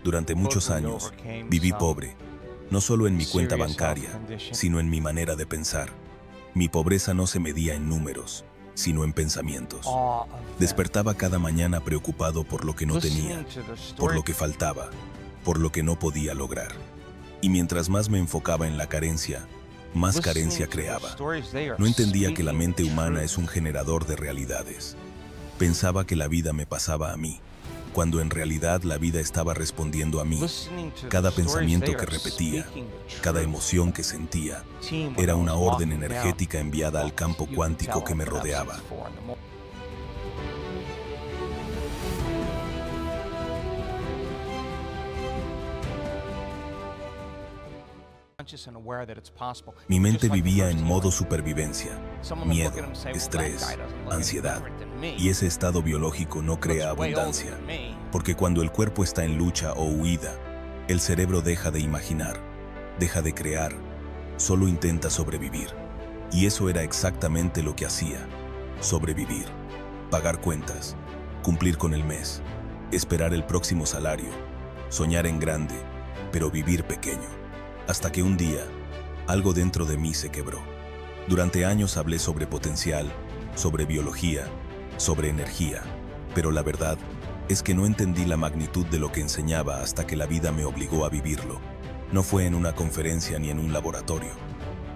Durante muchos años viví pobre, no solo en mi cuenta bancaria, sino en mi manera de pensar. Mi pobreza no se medía en números, sino en pensamientos. Despertaba cada mañana preocupado por lo que no tenía, por lo que faltaba, por lo que no podía lograr. Y mientras más me enfocaba en la carencia, más carencia creaba. No entendía que la mente humana es un generador de realidades. Pensaba que la vida me pasaba a mí, cuando en realidad la vida estaba respondiendo a mí. Cada pensamiento que repetía, cada emoción que sentía, era una orden energética enviada al campo cuántico que me rodeaba. Mi mente vivía en modo supervivencia, miedo, estrés, ansiedad. Y ese estado biológico no crea abundancia, porque cuando el cuerpo está en lucha o huida, el cerebro deja de imaginar, deja de crear, solo intenta sobrevivir. Y eso era exactamente lo que hacía: sobrevivir, pagar cuentas, cumplir con el mes, esperar el próximo salario, soñar en grande, pero vivir pequeño. Hasta que un día, algo dentro de mí se quebró. Durante años hablé sobre potencial, sobre biología, sobre energía, pero la verdad es que no entendí la magnitud de lo que enseñaba hasta que la vida me obligó a vivirlo. No fue en una conferencia ni en un laboratorio.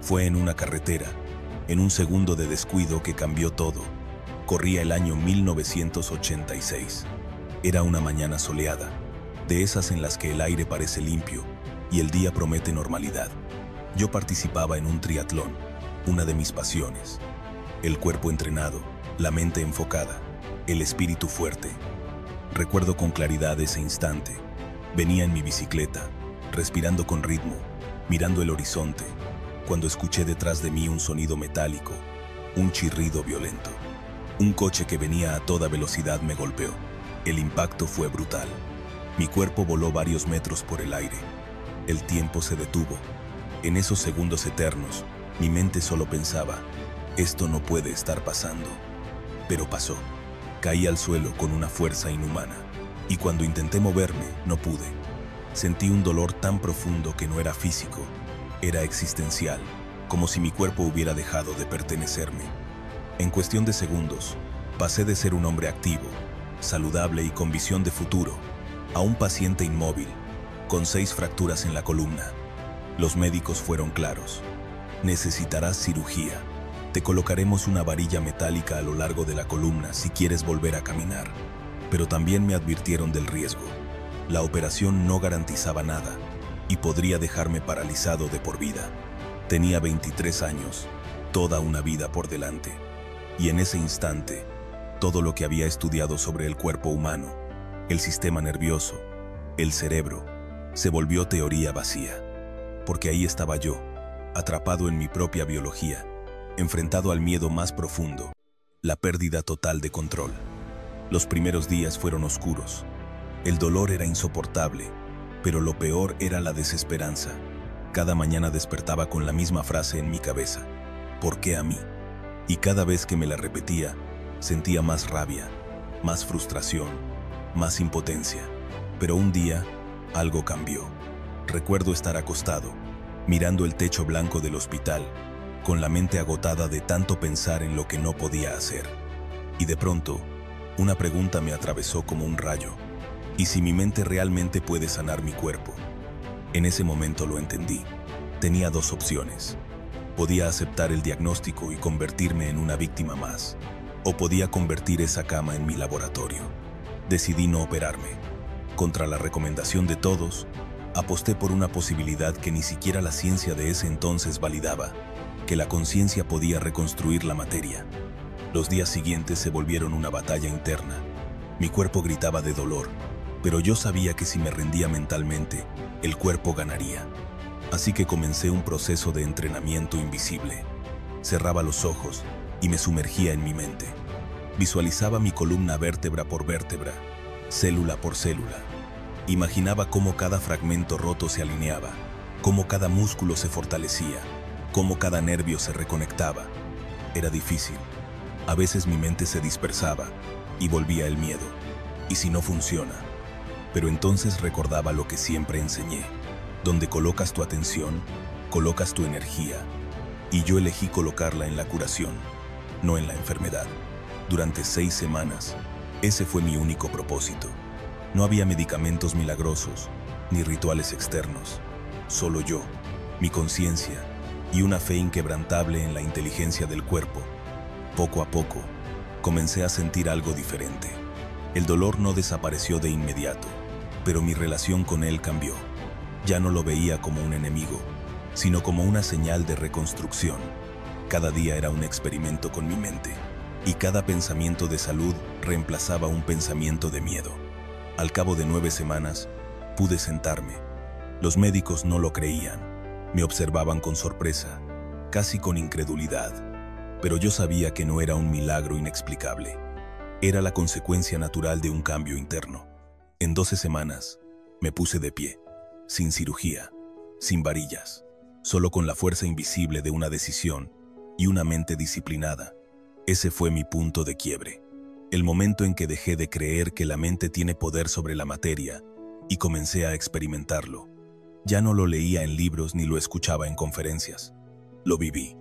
Fue en una carretera, en un segundo de descuido que cambió todo. Corría el año 1986. Era una mañana soleada, de esas en las que el aire parece limpio y el día promete normalidad. Yo participaba en un triatlón, una de mis pasiones. El cuerpo entrenado, la mente enfocada, el espíritu fuerte. Recuerdo con claridad ese instante. Venía en mi bicicleta, respirando con ritmo, mirando el horizonte, cuando escuché detrás de mí un sonido metálico, un chirrido violento. Un coche que venía a toda velocidad me golpeó. El impacto fue brutal. Mi cuerpo voló varios metros por el aire. El tiempo se detuvo. En esos segundos eternos, mi mente solo pensaba: esto no puede estar pasando. Pero pasó. Caí al suelo con una fuerza inhumana, y cuando intenté moverme, no pude. Sentí un dolor tan profundo que no era físico, era existencial, como si mi cuerpo hubiera dejado de pertenecerme. En cuestión de segundos, pasé de ser un hombre activo, saludable y con visión de futuro, a un paciente inmóvil, con 6 fracturas en la columna. Los médicos fueron claros: necesitarás cirugía. Te colocaremos una varilla metálica a lo largo de la columna si quieres volver a caminar. Pero también me advirtieron del riesgo. La operación no garantizaba nada y podría dejarme paralizado de por vida. Tenía 23 años, toda una vida por delante. Y en ese instante, todo lo que había estudiado sobre el cuerpo humano, el sistema nervioso, el cerebro, se volvió teoría vacía. Porque ahí estaba yo, atrapado en mi propia biología, enfrentado al miedo más profundo, la pérdida total de control. Los primeros días fueron oscuros. El dolor era insoportable, pero lo peor era la desesperanza. Cada mañana despertaba con la misma frase en mi cabeza: ¿por qué a mí? Y cada vez que me la repetía, sentía más rabia, más frustración, más impotencia. Pero un día, algo cambió. Recuerdo estar acostado, mirando el techo blanco del hospital, con la mente agotada de tanto pensar en lo que no podía hacer. Y de pronto, una pregunta me atravesó como un rayo: ¿y si mi mente realmente puede sanar mi cuerpo? En ese momento lo entendí. Tenía 2 opciones. Podía aceptar el diagnóstico y convertirme en una víctima más, o podía convertir esa cama en mi laboratorio. Decidí no operarme. Contra la recomendación de todos, aposté por una posibilidad que ni siquiera la ciencia de ese entonces validaba: que la conciencia podía reconstruir la materia. Los días siguientes se volvieron una batalla interna. Mi cuerpo gritaba de dolor, pero yo sabía que si me rendía mentalmente, el cuerpo ganaría. Así que comencé un proceso de entrenamiento invisible. Cerraba los ojos y me sumergía en mi mente. Visualizaba mi columna vértebra por vértebra, célula por célula. Imaginaba cómo cada fragmento roto se alineaba, cómo cada músculo se fortalecía, cómo cada nervio se reconectaba. Era difícil. A veces mi mente se dispersaba y volvía el miedo. ¿Y si no funciona? Pero entonces recordaba lo que siempre enseñé. Donde colocas tu atención, colocas tu energía. Y yo elegí colocarla en la curación, no en la enfermedad. Durante 6 semanas, ese fue mi único propósito. No había medicamentos milagrosos, ni rituales externos. Solo yo, mi conciencia y una fe inquebrantable en la inteligencia del cuerpo. Poco a poco, comencé a sentir algo diferente. El dolor no desapareció de inmediato, pero mi relación con él cambió. Ya no lo veía como un enemigo, sino como una señal de reconstrucción. Cada día era un experimento con mi mente, y cada pensamiento de salud reemplazaba un pensamiento de miedo. Al cabo de 9 semanas, pude sentarme. Los médicos no lo creían. Me observaban con sorpresa, casi con incredulidad. Pero yo sabía que no era un milagro inexplicable. Era la consecuencia natural de un cambio interno. En 12 semanas, me puse de pie, sin cirugía, sin varillas, solo con la fuerza invisible de una decisión y una mente disciplinada. Ese fue mi punto de quiebre. El momento en que dejé de creer que la mente tiene poder sobre la materia y comencé a experimentarlo. Ya no lo leía en libros ni lo escuchaba en conferencias. Lo viví,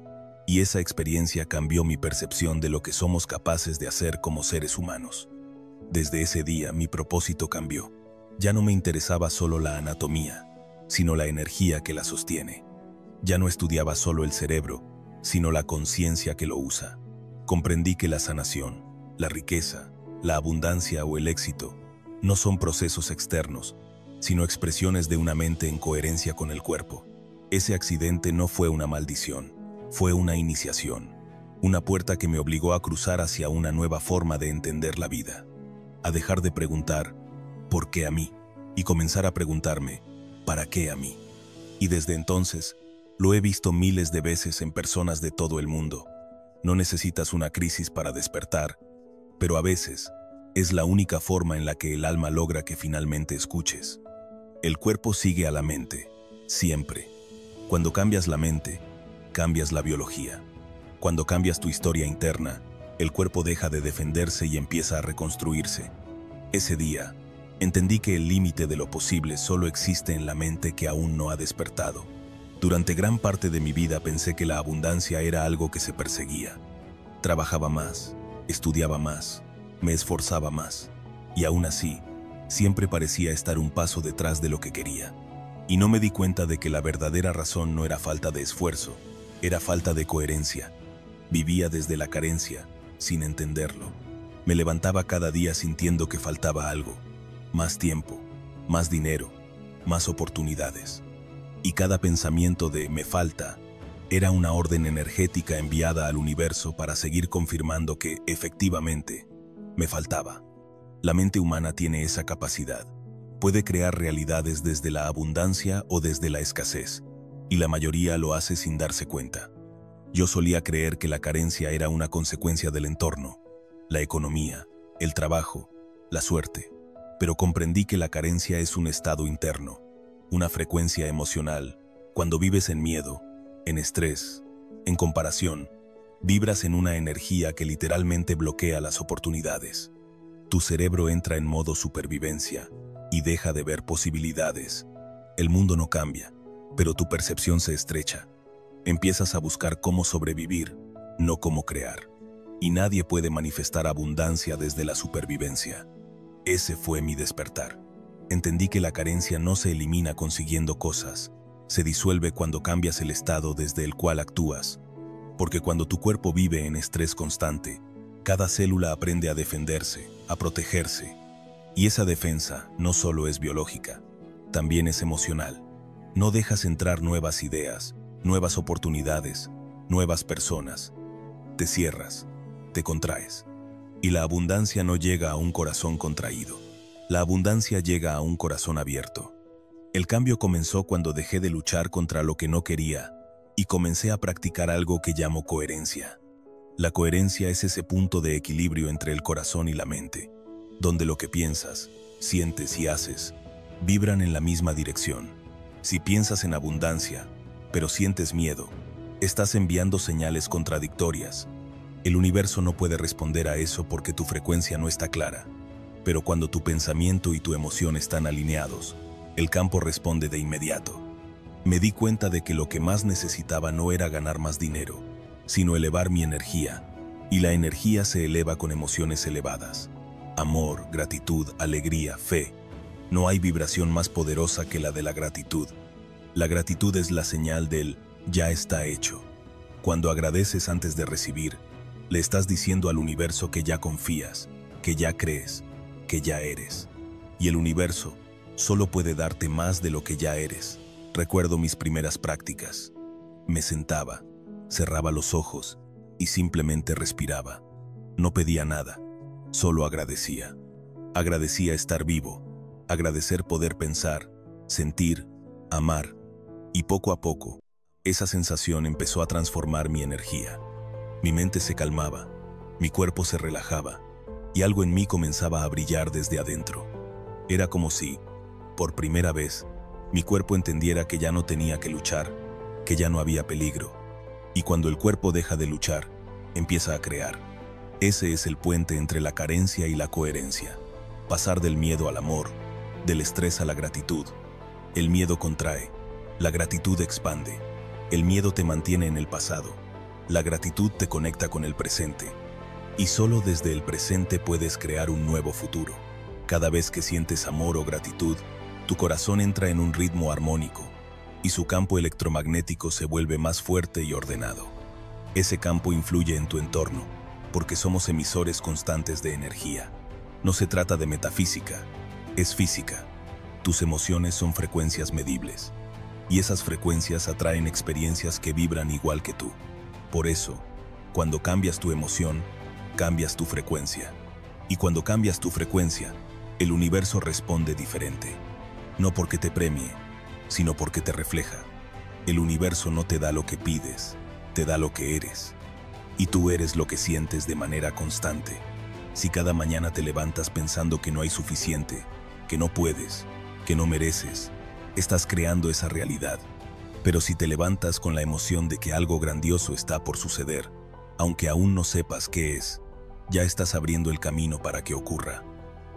y esa experiencia cambió mi percepción de lo que somos capaces de hacer como seres humanos. Desde ese día mi propósito cambió. Ya no me interesaba solo la anatomía, sino la energía que la sostiene. Ya no estudiaba solo el cerebro, sino la conciencia que lo usa. Comprendí que la sanación, la riqueza, la abundancia o el éxito no son procesos externos, sino expresiones de una mente en coherencia con el cuerpo. Ese accidente no fue una maldición, fue una iniciación, una puerta que me obligó a cruzar hacia una nueva forma de entender la vida, a dejar de preguntar ¿por qué a mí? Y comenzar a preguntarme ¿para qué a mí? Y desde entonces, lo he visto miles de veces en personas de todo el mundo. No necesitas una crisis para despertar, pero a veces es la única forma en la que el alma logra que finalmente escuches. El cuerpo sigue a la mente, siempre. Cuando cambias la mente, cambias la biología. Cuando cambias tu historia interna, el cuerpo deja de defenderse y empieza a reconstruirse. Ese día, entendí que el límite de lo posible solo existe en la mente que aún no ha despertado. Durante gran parte de mi vida pensé que la abundancia era algo que se perseguía. Trabajaba más, estudiaba más, me esforzaba más, y aún así, siempre parecía estar un paso detrás de lo que quería. Y no me di cuenta de que la verdadera razón no era falta de esfuerzo, era falta de coherencia. Vivía desde la carencia, sin entenderlo. Me levantaba cada día sintiendo que faltaba algo. Más tiempo, más dinero, más oportunidades. Y cada pensamiento de «me falta» era una orden energética enviada al universo para seguir confirmando que, efectivamente, me faltaba. La mente humana tiene esa capacidad. Puede crear realidades desde la abundancia o desde la escasez, y la mayoría lo hace sin darse cuenta. Yo solía creer que la carencia era una consecuencia del entorno, la economía, el trabajo, la suerte, pero comprendí que la carencia es un estado interno, una frecuencia emocional. Cuando vives en miedo, en estrés, en comparación, vibras en una energía que literalmente bloquea las oportunidades. Tu cerebro entra en modo supervivencia y deja de ver posibilidades. El mundo no cambia, pero tu percepción se estrecha. Empiezas a buscar cómo sobrevivir, no cómo crear. Y nadie puede manifestar abundancia desde la supervivencia. Ese fue mi despertar. Entendí que la carencia no se elimina consiguiendo cosas, se disuelve cuando cambias el estado desde el cual actúas. Porque cuando tu cuerpo vive en estrés constante, cada célula aprende a defenderse, a protegerse. Y esa defensa no solo es biológica, también es emocional. No dejas entrar nuevas ideas, nuevas oportunidades, nuevas personas. Te cierras, te contraes. Y la abundancia no llega a un corazón contraído. La abundancia llega a un corazón abierto. El cambio comenzó cuando dejé de luchar contra lo que no quería y comencé a practicar algo que llamo coherencia. La coherencia es ese punto de equilibrio entre el corazón y la mente, donde lo que piensas, sientes y haces vibran en la misma dirección. Si piensas en abundancia, pero sientes miedo, estás enviando señales contradictorias. El universo no puede responder a eso porque tu frecuencia no está clara. Pero cuando tu pensamiento y tu emoción están alineados, el campo responde de inmediato. Me di cuenta de que lo que más necesitaba no era ganar más dinero, sino elevar mi energía, y la energía se eleva con emociones elevadas. Amor, gratitud, alegría, fe. No hay vibración más poderosa que la de la gratitud. La gratitud es la señal del ya está hecho. Cuando agradeces antes de recibir, le estás diciendo al universo que ya confías, que ya crees, que ya eres. Y el universo solo puede darte más de lo que ya eres. Recuerdo mis primeras prácticas. Me sentaba, cerraba los ojos y simplemente respiraba. No pedía nada, solo agradecía. Agradecía estar vivo, agradecer poder pensar, sentir, amar. Y poco a poco, esa sensación empezó a transformar mi energía. Mi mente se calmaba, mi cuerpo se relajaba y algo en mí comenzaba a brillar desde adentro. Era como si, por primera vez, mi cuerpo entendiera que ya no tenía que luchar, que ya no había peligro. Y cuando el cuerpo deja de luchar, empieza a crear. Ese es el puente entre la carencia y la coherencia. Pasar del miedo al amor, del estrés a la gratitud. El miedo contrae, la gratitud expande. El miedo te mantiene en el pasado. La gratitud te conecta con el presente. Y solo desde el presente puedes crear un nuevo futuro. Cada vez que sientes amor o gratitud, tu corazón entra en un ritmo armónico y su campo electromagnético se vuelve más fuerte y ordenado. Ese campo influye en tu entorno, porque somos emisores constantes de energía. No se trata de metafísica, es física. Tus emociones son frecuencias medibles, y esas frecuencias atraen experiencias que vibran igual que tú. Por eso, cuando cambias tu emoción, cambias tu frecuencia. Y cuando cambias tu frecuencia, el universo responde diferente. No porque te premie, sino porque te refleja. El universo no te da lo que pides, te da lo que eres. Y tú eres lo que sientes de manera constante. Si cada mañana te levantas pensando que no hay suficiente, que no puedes, que no mereces, estás creando esa realidad. Pero si te levantas con la emoción de que algo grandioso está por suceder, aunque aún no sepas qué es, ya estás abriendo el camino para que ocurra.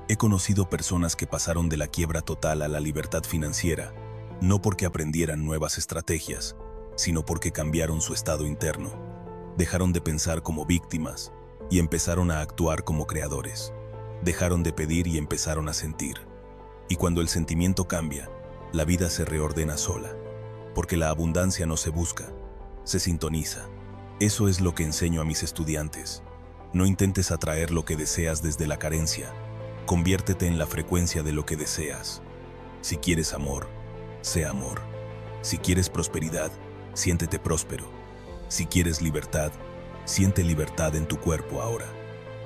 He conocido personas que pasaron de la quiebra total a la libertad financiera, no porque aprendieran nuevas estrategias, sino porque cambiaron su estado interno. Dejaron de pensar como víctimas y empezaron a actuar como creadores. Dejaron de pedir y empezaron a sentir. Y cuando el sentimiento cambia, la vida se reordena sola. Porque la abundancia no se busca, se sintoniza. Eso es lo que enseño a mis estudiantes. No intentes atraer lo que deseas desde la carencia. Conviértete en la frecuencia de lo que deseas. Si quieres amor, sé amor. Si quieres prosperidad, siéntete próspero. Si quieres libertad, siente libertad en tu cuerpo ahora.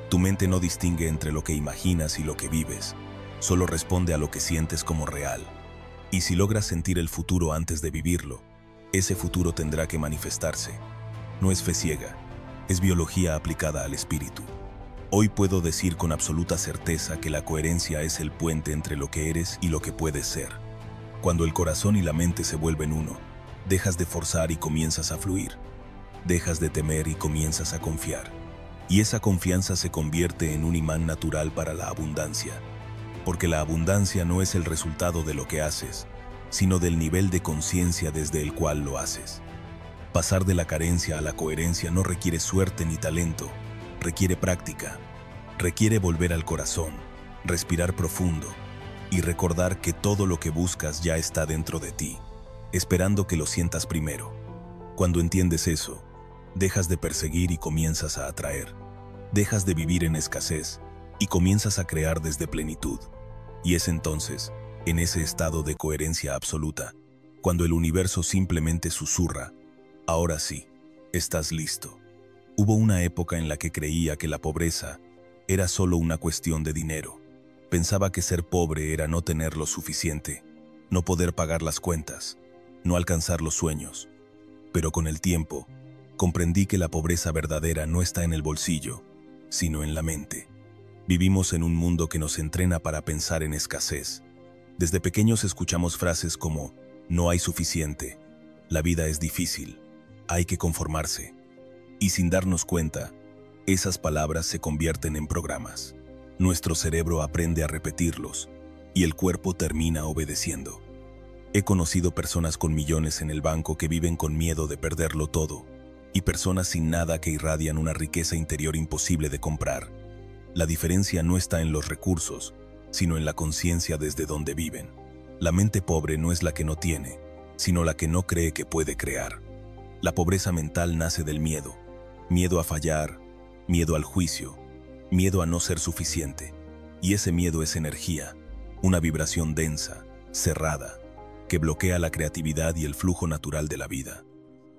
Tu mente no distingue entre lo que imaginas y lo que vives. Solo responde a lo que sientes como real. Y si logras sentir el futuro antes de vivirlo, ese futuro tendrá que manifestarse. No es fe ciega, es biología aplicada al espíritu. Hoy puedo decir con absoluta certeza que la coherencia es el puente entre lo que eres y lo que puedes ser. Cuando el corazón y la mente se vuelven uno, dejas de forzar y comienzas a fluir. Dejas de temer y comienzas a confiar. Y esa confianza se convierte en un imán natural para la abundancia. Porque la abundancia no es el resultado de lo que haces, sino del nivel de conciencia desde el cual lo haces. Pasar de la carencia a la coherencia no requiere suerte ni talento, requiere práctica, requiere volver al corazón, respirar profundo y recordar que todo lo que buscas ya está dentro de ti, esperando que lo sientas primero. Cuando entiendes eso, dejas de perseguir y comienzas a atraer. Dejas de vivir en escasez y comienzas a crear desde plenitud. Y es entonces, en ese estado de coherencia absoluta, cuando el universo simplemente susurra: ahora sí, estás listo. Hubo una época en la que creía que la pobreza era solo una cuestión de dinero. Pensaba que ser pobre era no tener lo suficiente, no poder pagar las cuentas, no alcanzar los sueños. Pero con el tiempo, comprendí que la pobreza verdadera no está en el bolsillo, sino en la mente. Vivimos en un mundo que nos entrena para pensar en escasez. Desde pequeños escuchamos frases como: no hay suficiente, la vida es difícil, hay que conformarse. Y sin darnos cuenta, esas palabras se convierten en programas. Nuestro cerebro aprende a repetirlos y el cuerpo termina obedeciendo. He conocido personas con millones en el banco que viven con miedo de perderlo todo y personas sin nada que irradian una riqueza interior imposible de comprar. La diferencia no está en los recursos, sino en la conciencia desde donde viven. La mente pobre no es la que no tiene, sino la que no cree que puede crear. La pobreza mental nace del miedo. Miedo a fallar, miedo al juicio, miedo a no ser suficiente. Y ese miedo es energía, una vibración densa, cerrada, que bloquea la creatividad y el flujo natural de la vida.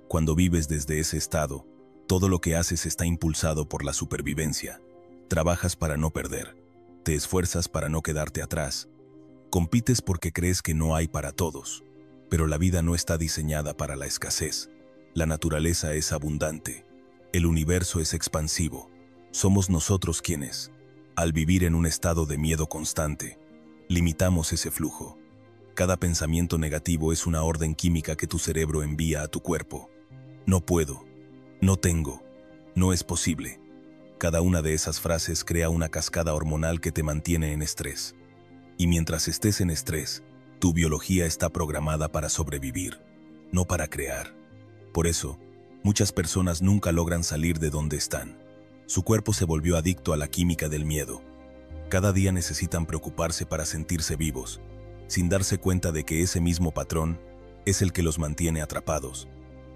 Cuando vives desde ese estado, todo lo que haces está impulsado por la supervivencia. Trabajas para no perder, te esfuerzas para no quedarte atrás, compites porque crees que no hay para todos, pero la vida no está diseñada para la escasez. La naturaleza es abundante, el universo es expansivo. Somos nosotros quienes, al vivir en un estado de miedo constante, limitamos ese flujo. Cada pensamiento negativo es una orden química que tu cerebro envía a tu cuerpo. No puedo, no tengo, no es posible. Cada una de esas frases crea una cascada hormonal que te mantiene en estrés. Y mientras estés en estrés, tu biología está programada para sobrevivir, no para crear. Por eso, muchas personas nunca logran salir de donde están. Su cuerpo se volvió adicto a la química del miedo. Cada día necesitan preocuparse para sentirse vivos, sin darse cuenta de que ese mismo patrón es el que los mantiene atrapados.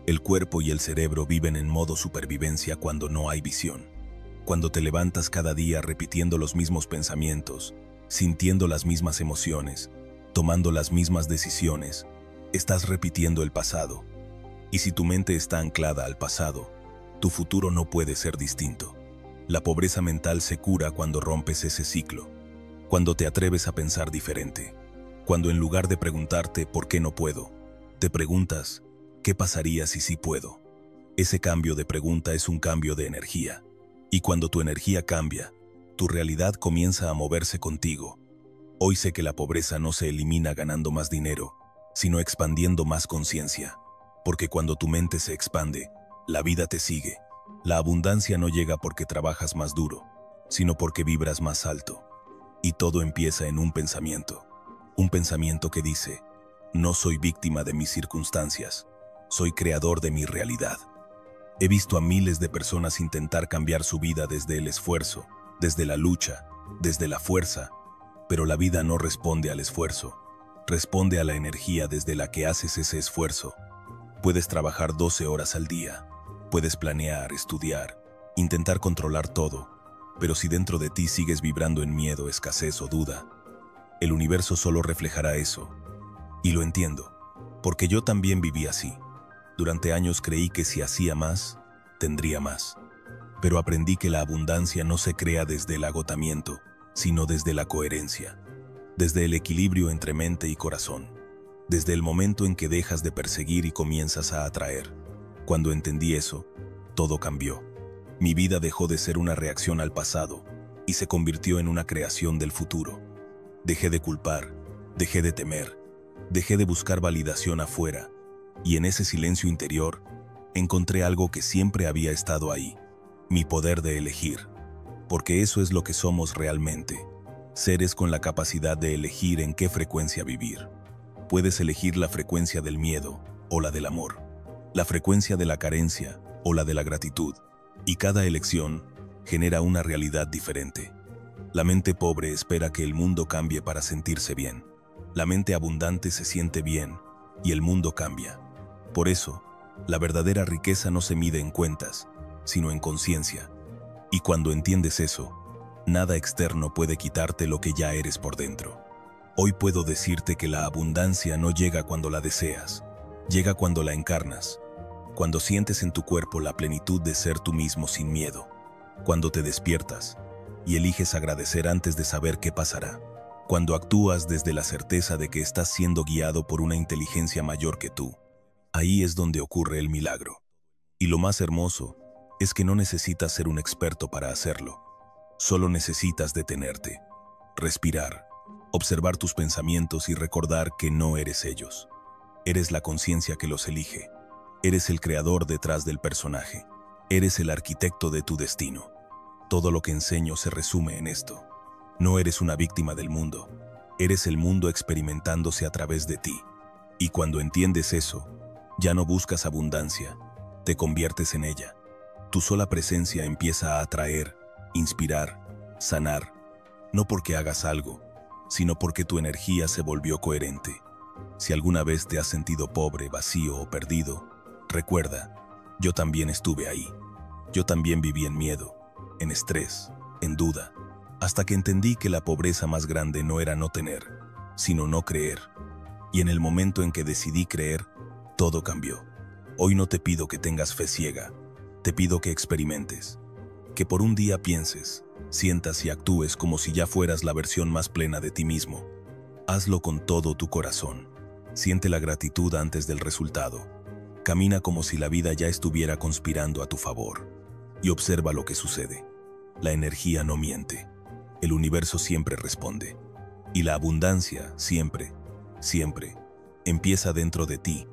El cuerpo y el cerebro viven en modo supervivencia cuando no hay visión. Cuando te levantas cada día repitiendo los mismos pensamientos, sintiendo las mismas emociones, tomando las mismas decisiones, estás repitiendo el pasado. Y si tu mente está anclada al pasado, tu futuro no puede ser distinto. La pobreza mental se cura cuando rompes ese ciclo, cuando te atreves a pensar diferente, cuando en lugar de preguntarte ¿por qué no puedo?, te preguntas ¿qué pasaría si sí puedo? Ese cambio de pregunta es un cambio de energía, y cuando tu energía cambia, tu realidad comienza a moverse contigo. Hoy sé que la pobreza no se elimina ganando más dinero, sino expandiendo más conciencia, porque cuando tu mente se expande, la vida te sigue. La abundancia no llega porque trabajas más duro, sino porque vibras más alto. Y todo empieza en un pensamiento que dice, no soy víctima de mis circunstancias, soy creador de mi realidad. He visto a miles de personas intentar cambiar su vida desde el esfuerzo, desde la lucha, desde la fuerza, pero la vida no responde al esfuerzo, responde a la energía desde la que haces ese esfuerzo. Puedes trabajar 12 horas al día, puedes planear, estudiar, intentar controlar todo, pero si dentro de ti sigues vibrando en miedo, escasez o duda, el universo solo reflejará eso. Y lo entiendo, porque yo también viví así. Durante años creí que si hacía más, tendría más. Pero aprendí que la abundancia no se crea desde el agotamiento, sino desde la coherencia, desde el equilibrio entre mente y corazón, desde el momento en que dejas de perseguir y comienzas a atraer. Cuando entendí eso, todo cambió. Mi vida dejó de ser una reacción al pasado y se convirtió en una creación del futuro. Dejé de culpar, dejé de temer, dejé de buscar validación afuera, y en ese silencio interior encontré algo que siempre había estado ahí, mi poder de elegir, porque eso es lo que somos realmente, seres con la capacidad de elegir en qué frecuencia vivir. Puedes elegir la frecuencia del miedo o la del amor, la frecuencia de la carencia o la de la gratitud, y cada elección genera una realidad diferente. La mente pobre espera que el mundo cambie para sentirse bien. La mente abundante se siente bien y el mundo cambia. Por eso, la verdadera riqueza no se mide en cuentas, sino en conciencia. Y cuando entiendes eso, nada externo puede quitarte lo que ya eres por dentro. Hoy puedo decirte que la abundancia no llega cuando la deseas, llega cuando la encarnas, cuando sientes en tu cuerpo la plenitud de ser tú mismo sin miedo, cuando te despiertas y eliges agradecer antes de saber qué pasará, cuando actúas desde la certeza de que estás siendo guiado por una inteligencia mayor que tú. Ahí es donde ocurre el milagro. Y lo más hermoso es que no necesitas ser un experto para hacerlo. Solo necesitas detenerte, respirar, observar tus pensamientos y recordar que no eres ellos. Eres la conciencia que los elige. Eres el creador detrás del personaje. Eres el arquitecto de tu destino. Todo lo que enseño se resume en esto. No eres una víctima del mundo. Eres el mundo experimentándose a través de ti. Y cuando entiendes eso, ya no buscas abundancia, te conviertes en ella. Tu sola presencia empieza a atraer, inspirar, sanar, no porque hagas algo, sino porque tu energía se volvió coherente. Si alguna vez te has sentido pobre, vacío o perdido, recuerda, yo también estuve ahí. Yo también viví en miedo, en estrés, en duda, hasta que entendí que la pobreza más grande no era no tener, sino no creer. Y en el momento en que decidí creer, todo cambió. Hoy no te pido que tengas fe ciega, te pido que experimentes, que por un día pienses, sientas y actúes como si ya fueras la versión más plena de ti mismo. Hazlo con todo tu corazón. Siente la gratitud antes del resultado. Camina como si la vida ya estuviera conspirando a tu favor. Y observa lo que sucede. La energía no miente. El universo siempre responde. Y la abundancia siempre, siempre, empieza dentro de ti,